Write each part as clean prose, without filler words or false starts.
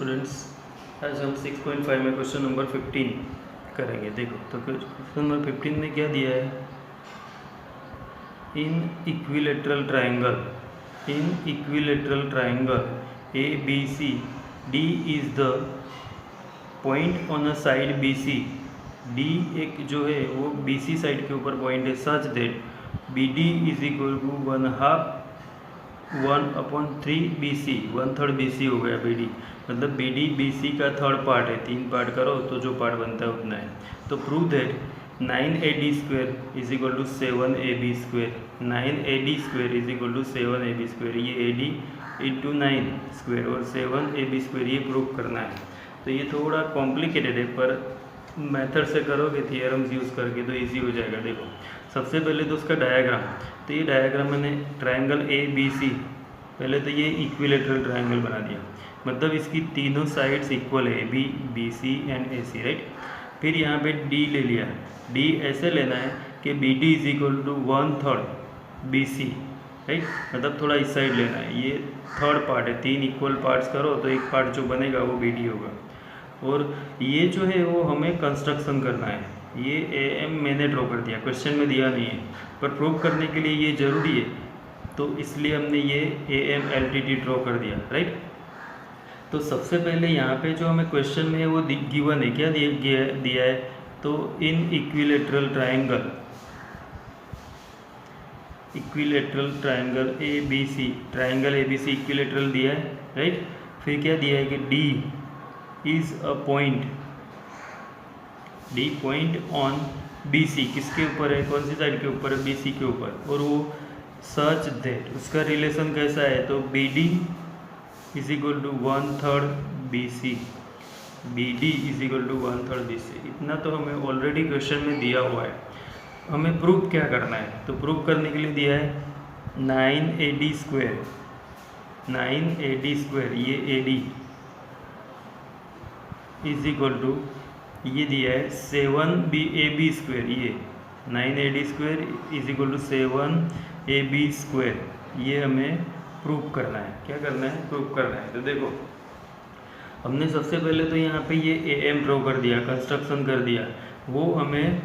Students, आज हम 6.5 में क्वेश्चन नंबर 15 करेंगे। देखो तो क्वेश्चन नंबर 15 में क्या दिया है। In equilateral triangle A B C D is the point on a side B C. D एक जो है वो बी सी साइड के ऊपर पॉइंट है such that B D is equal to 1/3 B C. 1/3 B C हो गया B D, मतलब बी डी बी सी का थर्ड पार्ट है। 3 पार्ट करो तो जो पार्ट बनता है उतना है। तो prove that 9AD² is equal to 7AB²। 9AD² is equal to 7AB²। ये AD इंटू 9² और 7AB² ये प्रूव करना है। तो ये थोड़ा कॉम्प्लिकेटेड है, पर मेथड से करोगे थियरम्स यूज़ करके तो इजी हो जाएगा। देखो सबसे पहले तो उसका डायग्राम। तो ये डायग्राम मैंने ट्रायंगल ABC, पहले तो ये इक्विलेटरल ट्रायंगल बना दिया, मतलब इसकी तीनों साइड्स इक्वल है, AB BC and AC, right. फिर यहाँ पे D ले लिया। D ऐसे लेना है कि BD is equal to 1/3 BC, right, मतलब थोड़ा इस साइड लेना है। ये थर्ड पार्ट है, 3 इक्वल पार्ट्स करो तो एक पार्ट जो बनेगा वो BD होगा। और ये जो है वो हमें कंस्ट्रक्शन करना है। ये AM मैंने ड्रॉ कर दिया, क्वेश्चन में दिया नहीं है, पर प्रूव करने के लिए ये ज़रूरी है, तो इसलिए हमने ये AM LTT ड्रॉ कर दिया, राइट। तो सबसे पहले यहाँ पे जो हमें क्वेश्चन में है वो गिवन है, क्या दिया है। तो इन equilateral triangle ABC, triangle ABC equilateral दिया है, राइट। फिर क्या दिया है कि D is a point on BC, किसके ऊपर है, कौन सी साइड के ऊपर है, BC के ऊपर। और वो सच दैट, उसका रिलेशन कैसा है, तो BD is equal to 1/3 BC। BD is equal to 1/3 BC। इतना तो हमें ऑलरेडी क्वेश्चन में दिया हुआ है। हमें प्रूफ क्या करना है, तो प्रूफ करने के लिए दिया है 9AD²। 9AD², ये AD इज इक्वल टू, ये दिया है 7AB²। ये 9AD² is equal to 7AB²। ये हमें प्रूव करना है। क्या करना है, प्रूव करना है। तो देखो हमने सबसे पहले तो यहाँ पे ये AM ड्रॉ कर दिया, कंस्ट्रक्शन कर दिया। वो हमें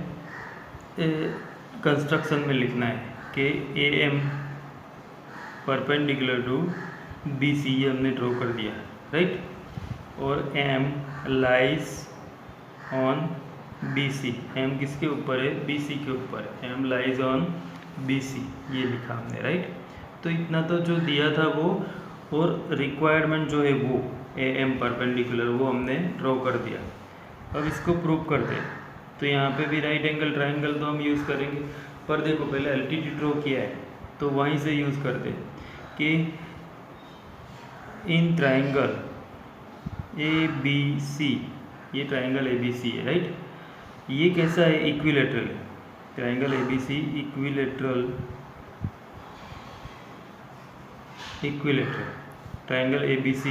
कंस्ट्रक्शन में लिखना है कि AM परपेंडिकुलर टू BC, ये हमने ड्रॉ कर दिया, राइट। और M lies on BC। M किसके ऊपर है, BC के ऊपर। M लाइज ऑन BC, ये लिखा हमने, राइट। तो इतना तो जो दिया था वो, और रिक्वायरमेंट जो है वो AM परपेंडिकुलर, वो हमने ड्रॉ कर दिया। अब इसको प्रूव करते हैं। तो यहाँ पे भी राइट एंगल ट्रायंगल तो हम यूज़ करेंगे, पर देखो पहले LTT ड्रॉ किया है तो वहीं से यूज़ करते हैं कि इन ट्रायंगल ABC, ये ट्रायंगल ABC है, राइट। ये कैसा है, इक्विलेटरल है। Triangle ABC equilateral, triangle ABC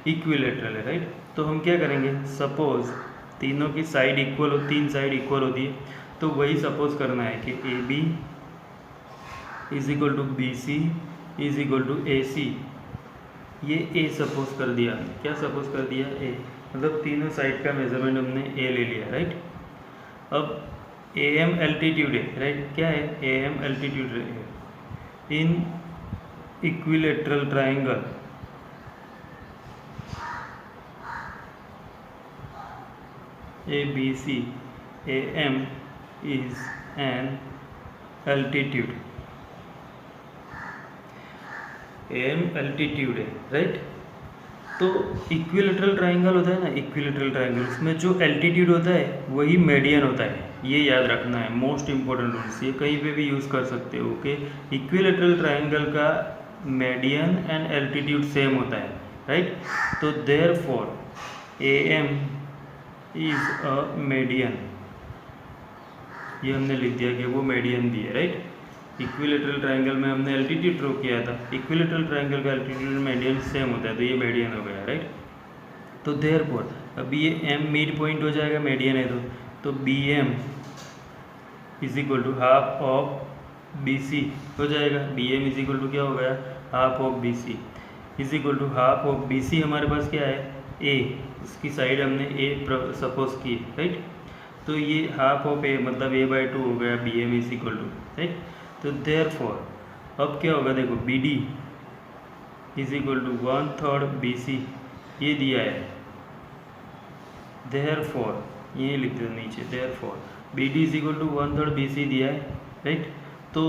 equilateral है, राइट। तो हम क्या करेंगे, सपोज तीनों की साइड इक्वल हो, 3 साइड इक्वल होती है, तो वही सपोज करना है कि AB is equal to BC is equal to AC। ये A सपोज कर दिया, क्या सपोज कर दिया, A, मतलब तीनों साइड का मेजरमेंट हमने A ले लिया, राइट। अब AM एल्टीट्यूड है, राइट। क्या है, AM एल्टीट्यूड है in equilateral triangle ABC। AM is an altitude, AM altitude है, राइट। तो इक्विलेटरल ट्रायंगल होता है ना, इक्विलेटरल ट्रायंगल, उसमें जो एल्टीट्यूड होता है वही मेडियन होता है। ये याद रखना है, मोस्ट इंपॉर्टेंट रूल्स। ये कहीं पे भी यूज़ कर सकते हो कि इक्विलेटरल ट्रायंगल का मेडियन एंड एल्टीट्यूड सेम होता है, राइट। तो therefore AM is a median, ये हमने लिख दिया कि वो मेडियन भी है, राइट। इक्विलेटरल ट्रायंगल में हमने एल्टीट्यूड ड्रॉ किया था, इक्विलेटरल ट्रायंगल का एल्टीट्यूड मेडियन सेम होता है, तो ये मेडियन हो गया, राइट। तो देयरफॉर अब ये M मिड पॉइंट हो जाएगा, मेडियन है तो BM is equal to half of BC हो जाएगा। BM इज इक्वल टू क्या हो गया, half of BC is equal to half of BC। हमारे पास क्या है, ए, उसकी साइड हमने ए सपोज की, राइट। तो ये हाफ ऑफ ए मतलब a/2 हो गया, B M is equal to, right. तो देयरफॉर अब क्या होगा, देखो B D is equal to 1/3 BC ये दिया है। देयरफॉर ये लिख दो नीचे, therefore B D is equal to 1/3 BC दिया है, राइट। तो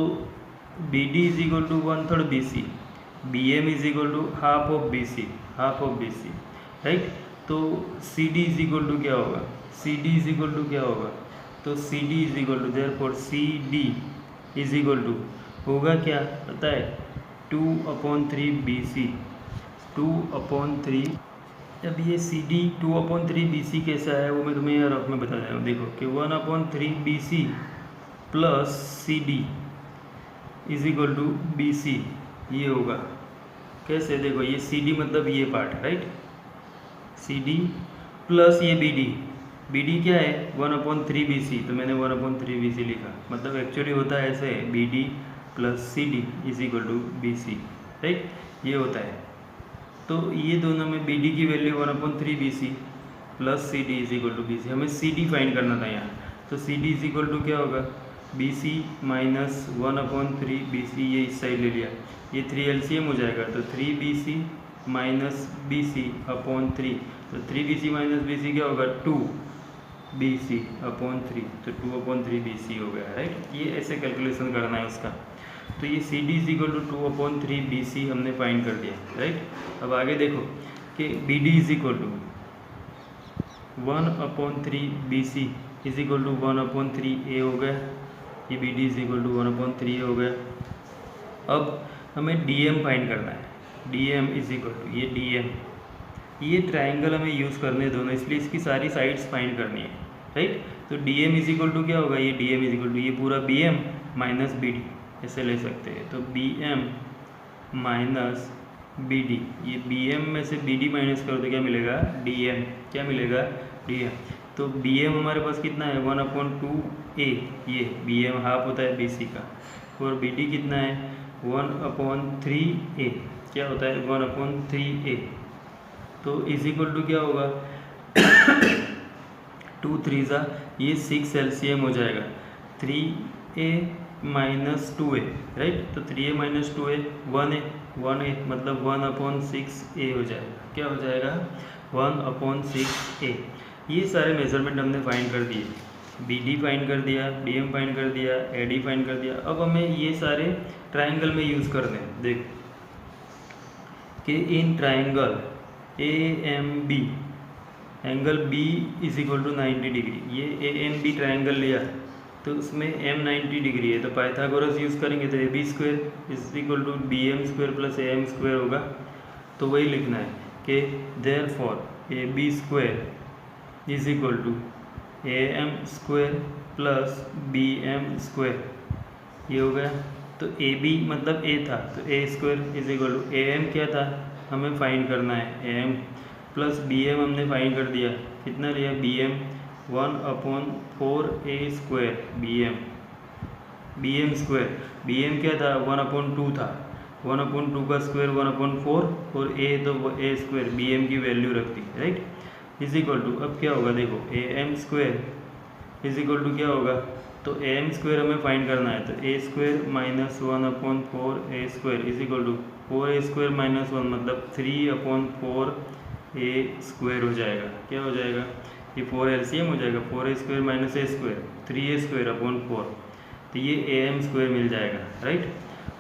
B D is equal to 1/3 BC, B M is equal to half of BC, half of BC, right. तो C D is equal to क्या होगा, C D is equal to क्या होगा, तो C D is equal to therefore C D is equal to होगा क्या पता है, 2/3 BC, 2/3। अब ये सी डी 2/3 BC कैसा है वो मैं तुम्हें यहाँ रफ में बता रहा हूँ। देखो कि 1/3 BC plus C D is equal to BC ये होगा कैसे, देखो ये सी डी मतलब ये part, right, C D plus ये बी डी, बी डी क्या है 1/3 BC, तो मैंने 1/3 BC लिखा, मतलब एक्चुअली होता है ऐसे B D plus C D is equal to BC, right, ये होता है। तो ये दोनों में बी डी की value 1/3 BC plus C D is equal to BC, हमें सी डी फाइंड करना था यहाँ। तो C D is equal to क्या होगा, BC माइनस 1/3 BC, ये इस साइड ले लिया, ये 3 LCM हो जाएगा, तो 3 BC माइनस BC/3, तो 3 BC माइनस BC क्या होगा 2 BC/3, तो 2/3 BC हो गया, राइट। ये ऐसे कैलकुलेशन करना है उसका। तो ये C D is equal to 2/3 BC हमने फाइंड कर दिया, राइट। अब आगे देखो कि B D is equal to 1/3 BC is equal to 1/3 A हो गया, ये B D is equal to 1/3 A हो गया। अब हमें DM फाइंड करना है, DM इज इक्वल टू ये DM, ये ट्राइंगल हमें यूज़ करने दोनों, इसलिए इसकी सारी साइड्स फाइंड करनी है, राइट। तो DM इज इक्वल टू क्या होगा, ये DM इज इक्वल टू ये पूरा BM माइनस BD ऐसे ले सकते हैं, तो BM माइनस BD, ये BM में से BD माइनस करो तो क्या मिलेगा DM, क्या मिलेगा DM। तो BM हमारे पास कितना है 1/2A, ये BM हाफ होता है BC का, और BD कितना है 1/3A, क्या होता है 1/3A। तो इज इक्वल टू क्या होगा 2 3 ये 6 LCM हो जाएगा, 3A माइनस 2A, राइट। तो 3A माइनस 2A 1A मतलब 1/6A हो जाएगा, क्या हो जाएगा 1/6A। ये सारे मेजरमेंट हमने फाइंड कर दिए, BD फाइंड कर दिया, DM फाइंड कर दिया, AD फाइंड कर दिया। अब हमें ये सारे ट्राइंगल में यूज़ करने हैं। देख कि in triangle AMB angle B is equal to 90 degree, ये AMB ट्राइंगल लिया तो उसमें M 90 डिग्री है, तो पाइथागोरस यूज़ करेंगे तो AB square is equal to BM square plus AM square होगा। तो वही लिखना है कि therefore AB square is equal to AM square plus BM square, ये हो गया। तो AB मतलब A था, तो A square is equal to AM क्या था हमें फाइंड करना है AM प्लस BM हमने फाइंड कर दिया, कितना लिया BM 1/4A square BM square, BM क्या था 1/2 था, 1/2 का स्क्वायर 1/4 और A तो A स्क्वायर BM की वैल्यू रखती, राइट। इज इक्वल टू अब क्या होगा देखो AM square is equal to क्या होगा, तो AM स्क्वायर हमें फाइंड करना है, तो A square minus 1/4A square is equal to 4A square minus 1 मतलब 3/4A स्क्वायर हो जाएगा, क्या हो जाएगा ये 4 LCM हो जाएगा, 4A square minus A square 3A square upon 4, तो ये AM स्क्वायर मिल जाएगा, राइट।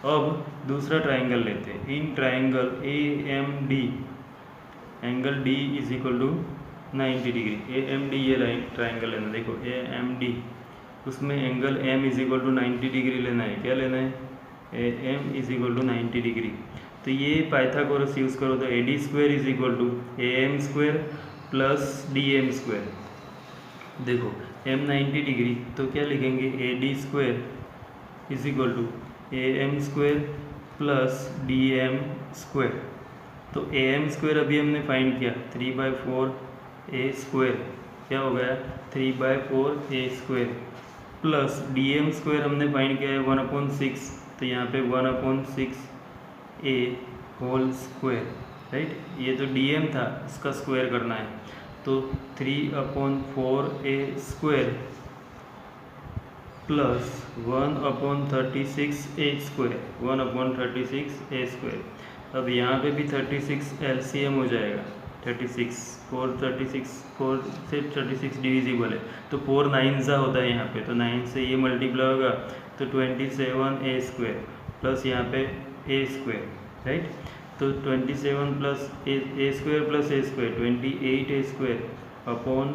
अब दूसरा ट्राइंगल लेते हैं, in triangle AMD angle D is equal to 90 degree, AMD ये लाइन ट्राइंगल लेना, देखो AMD उसमें angle M is equal to 90 degree लेना है, क्या लेना है AM is equal to 90 degree. तो ये पाइथागोरस यूज़ करो तो AD square is equal to AM square plus DM square, देखो M 90 डिग्री तो क्या लिखेंगे AD square is equal to AM square plus DM square. तो AM स्क्वायर अभी हमने फाइंड किया 3/4A स्क्वायर, क्या हो गया 3/4A square plus DM square हमने फाइंड किया है 1/6, तो यहाँ पे 1/6A होल स्क्वायर, राइट। ये तो dm था, इसका स्क्वायर करना है, तो 3/4a² प्लस 1/36a², 1/36a²। अब यहाँ पे भी 36 LCM हो जाएगा, 36 4 से 36 डिविजिबल है, तो 4 9 होता है यहाँ पे, तो 9 से ये मल्टीप्लाई होगा तो 27a² प्लस यहाँ पे a², राइट। तो 27 plus a² plus a² 28a² upon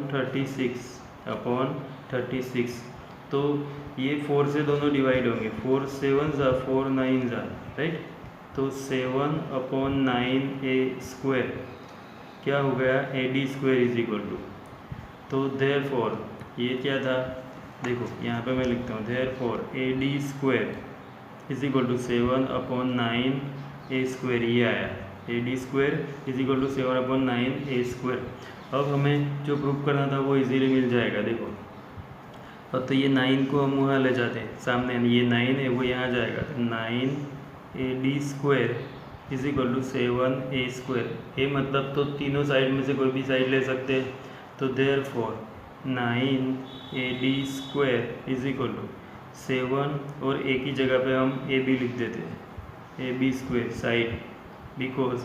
36, तो ये 4 से दोनों डिवाइड होंगे, 4 7 4 9 राइट। तो 7/9a² क्या हो गया, AD² इज इक्वल टू, तो देयरफॉर ये क्या था, देखो यहाँ पे मैं लिखता हूँ, therefore AD² is equal to 7/9a², ये आया, AD² is equal to 7/9a²। अब हमें जो प्रूफ करना था वो इजीली मिल जाएगा, देखो। अब तो ये 9 को हम वहाँ ले जाते हैं सामने, ये 9 है वो यहाँ जाएगा, तो 9AD² is equal to 7a²। ए मतलब तो तीनों साइड में से कोई भी साइड ले सकते हैं, तो therefore 9AD² is equal to 7, और ए की जगह पे हम AB लिख देते हैं, AB² side, because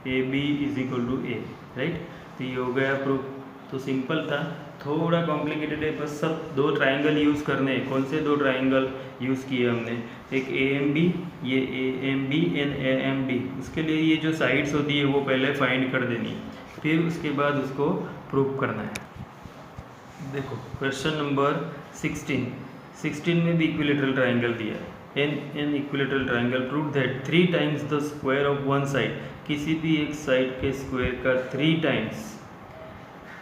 AB is equal to A, right. तो ये हो गया प्रूफ। तो सिंपल था, थोड़ा कॉम्प्लिकेटेड है, बस सब 2 ट्राइंगल यूज़ करने हैं। कौन से 2 ट्राइंगल यूज़ किए हमने, एक AMB, ये AMB एंड AMD। उसके लिए ये जो साइड्स होती है वो पहले फाइंड कर देनी है, फिर उसके बाद उसको प्रूव करना है। देखो क्वेश्चन नंबर 16 में भी इक्विलेटरल ट्राइंगल दिया है। An equilateral triangle prove that 3 times the square of one side, किसी भी एक साइड के स्क्वायर का 3 times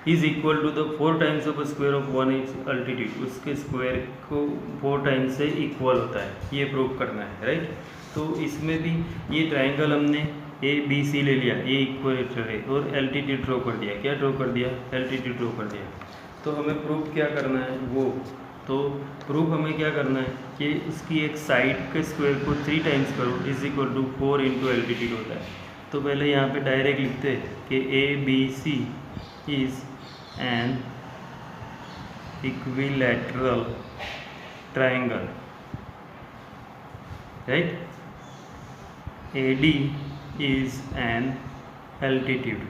is equal to the 4 times of square of one altitude, उसके स्क्वायर को 4 टाइम्स से इक्वल होता है, ये प्रूव करना है, राइट। तो इसमें भी ये ट्राइंगल हमने ABC ले लिया, ये इक्विलेटरल है, और एल्टीट्यूड ड्रॉ कर दिया। क्या ड्रॉ कर दिया, एल्टीट्यूड ड्रॉ कर दिया। तो हमें प्रूफ क्या करना है वो, तो प्रूफ हमें क्या करना है कि उसकी एक साइड के स्क्वायर को 3 टाइम्स करो is equal to 4 into altitude होता है। तो पहले यहाँ पे डायरेक्ट लिखते हैं कि ABC is an equilateral triangle, right. AD is an altitude,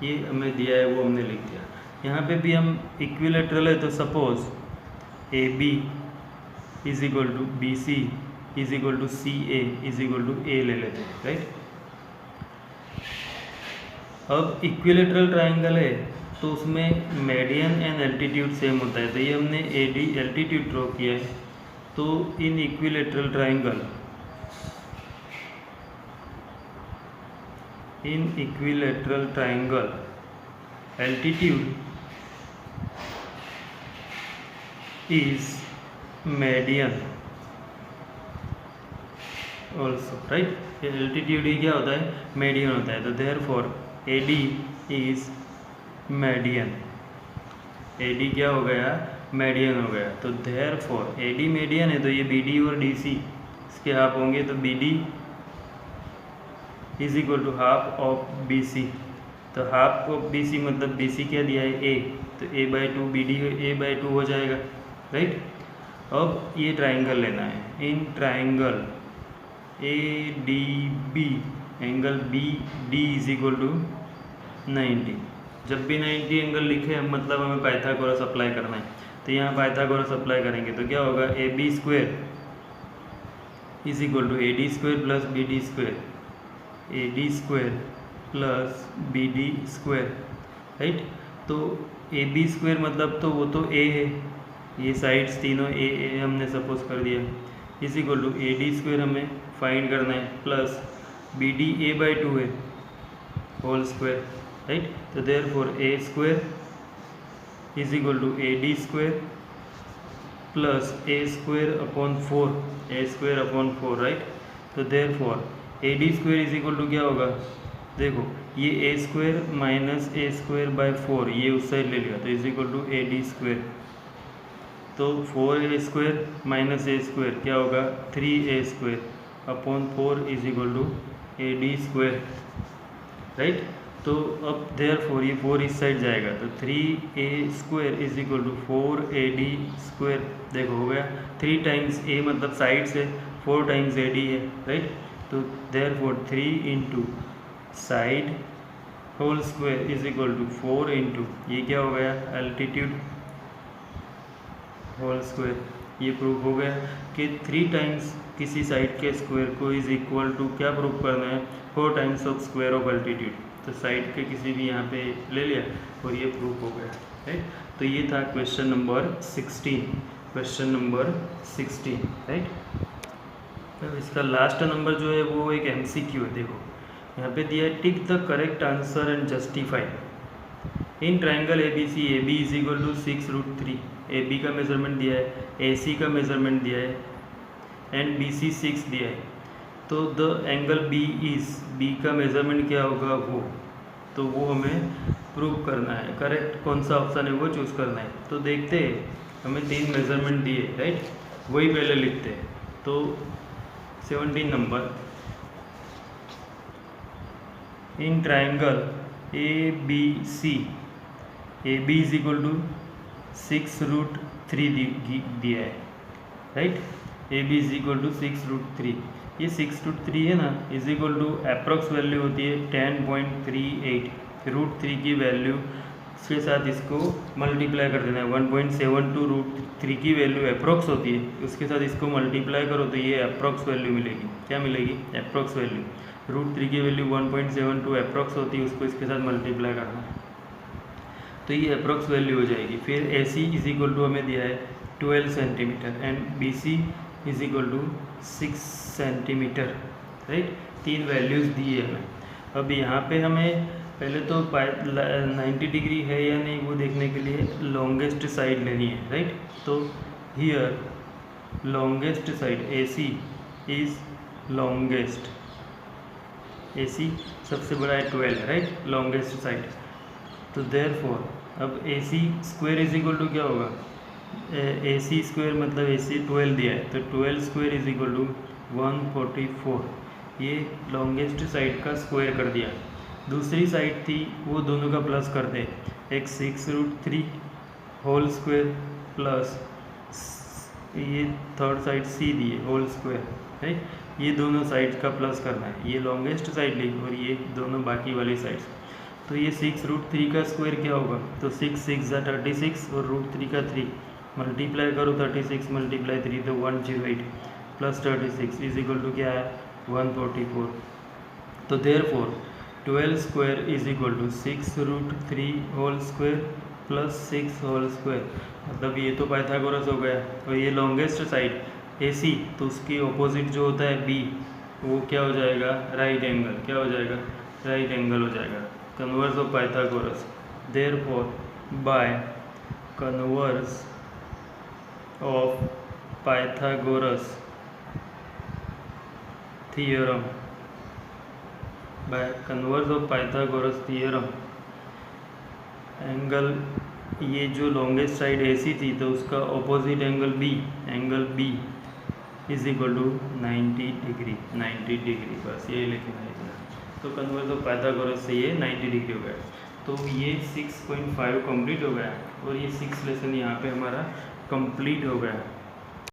ये हमें दिया है वो हमने लिख दिया। यहाँ पे भी हम इक्विलैटरल है, तो suppose AB is equal to BC is equal to CA is equal to A ले लेते हैं, राइट। अब इक्विलैटरल ट्राइंगल है तो उसमें मेडियन एंड एल्टीट्यूड सेम होता है, तो ये हमने AD एल्टीट्यूड ड्रॉ किया है। तो in equilateral triangle altitude is median also, right। altitude ही क्या होता है, median होता है, तो therefore AD is median, AD क्या हो गया, median हो गया। तो therefore AD median है, तो ये BD और DC इसके हाफ होंगे, तो BD is equal to half of BC। तो हाफ ऑफ BC मतलब BC क्या दिया है, A, तो A/2 BD A/2 हो जाएगा, राइट। अब ये ट्राइंगल लेना है, in triangle ADB angle BD is equal to 90। जब भी 90 एंगल लिखे मतलब हमें पाइथागोरस अप्लाई करना है, तो यहाँ पाइथागोरस अप्लाई करेंगे तो क्या होगा, AB² is equal to AD² plus BD², AD² plus BD², right. तो AB² मतलब तो वो तो A है, ये साइड्स तीनों A हमने सपोज कर दिया, इज इक्वल टू AD² हमें फाइंड करना है, प्लस BD A/2 है होल स्क्वायर, राइट। तो therefore A² is equal to AD² plus A² upon 4, A² upon 4, right. तो therefore AD² is equal to क्या होगा, देखो ये A² माइनस A²/4, ये उस साइड ले लिया, तो इज इक्वल टू AD²। तो 4A² माइनस A² क्या होगा, 3A² upon 4 is equal to AD², right. तो अब देयरफॉर ये 4 इस साइड जाएगा तो 3A² is equal to 4AD²। देखो हो गया, 3 टाइम्स A मतलब साइड से, 4 टाइम्स AD है, राइट। तो therefore 3 into side whole square is equal to 4 into ये क्या हो गया, एल्टीट्यूड होल स्क्वायर। ये प्रूफ हो गया कि 3 टाइम्स किसी साइड के स्क्वायर को इज इक्वल टू क्या प्रूफ करना है, 4 times of square of altitude. तो साइड के किसी भी यहाँ पे ले लिया और ये प्रूफ हो गया, राइट। तो ये था question number 16, question number 16, right. अब इसका लास्ट नंबर जो है वो एक MCQ है। देखो यहाँ पे दिया है, tick the correct answer and justify in triangle ABC AB is equal to 6√3। AB का मेजरमेंट दिया है, AC का मेजरमेंट दिया है एंड BC 6 दिया है। तो the angle B is, B का मेजरमेंट क्या होगा वो, तो वो हमें प्रूव करना है। करेक्ट कौन सा ऑप्शन है वो चूज़ करना है। तो देखते हैं, हमें 3 मेजरमेंट दिए, राइट, वही पहले लिखते हैं। तो 17 number, in triangle ABC AB is equal to 6√3 दिया है, right. AB is equal to 6√3। ये 6√3 है ना, is equal to approx value होती है 10.38। √3 की वैल्यू के साथ इसको मल्टीप्लाई कर देना है। 1.72 √3 की वैल्यू अप्रॉक्स होती है, उसके साथ इसको मल्टीप्लाई करो तो ये अप्रॉक्स वैल्यू मिलेगी। क्या मिलेगी, अप्रॉक्स वैल्यू। √3 की वैल्यू 1.72 अप्रॉक्स होती है, उसको इसके साथ मल्टीप्लाई करना है तो ये अप्रॉक्स वैल्यू हो जाएगी। फिर AC इज इक्वल टू हमें दिया है 12 centimetre and BC is equal to 6 centimetre, right. 3 values दी है हमें। अब यहाँ पे हमें पहले तो 90 डिग्री है या नहीं वो देखने के लिए लॉन्गेस्ट साइड लेनी है, राइट। तो here longest side AC is longest, AC सबसे बड़ा है 12, राइट, लॉन्गेस्ट साइड। तो देयरफॉर अब AC² इज इक्वल टू क्या होगा, AC² मतलब AC 12 दिया है तो 12² इज इक्वल टू 144। ये लॉन्गेस्ट साइड का स्क्वायर कर दिया। दूसरी साइड थी वो दोनों का प्लस कर दे, एक 6√3 होल स्क्वायर प्लस ये थर्ड साइड C दिए होल स्क्वायर, राइट। ये दोनों साइड का प्लस करना है। ये लॉन्गेस्ट साइड ली और ये दोनों बाकी वाली साइड्स। तो ये 6√3 का स्क्वायर क्या होगा, तो 6 6 36 और √3 का 3 मल्टीप्लाई करो 36 मल्टीप्लाई 3 तो 108 प्लस 36 इज इक्वल टू क्या है 144। तो therefore 12² is equal to 6√3 whole square plus 6 whole square. मतलब ये तो पाइथागोरस हो गया। और ये लॉन्गेस्ट साइड AC, तो उसकी ऑपोजिट जो होता है B, वो क्या हो जाएगा, राइट एंगल। क्या हो जाएगा, राइट एंगल हो जाएगा। Converse of Pythagoras, therefore by converse of Pythagoras theorem, by converse of Pythagoras theorem, angle ये जो लॉन्गेस्ट साइड AC थी तो उसका opposite angle B is equal to 90 degree. 90 degree, बस ये लिखना है इतना। तो कन्वर्स ऑफ पाइथागोरस से ये 90 डिग्री हो गया। तो ये 6.5 कंप्लीट हो गया और ये 6 लेसन यहाँ पे हमारा कंप्लीट हो गया।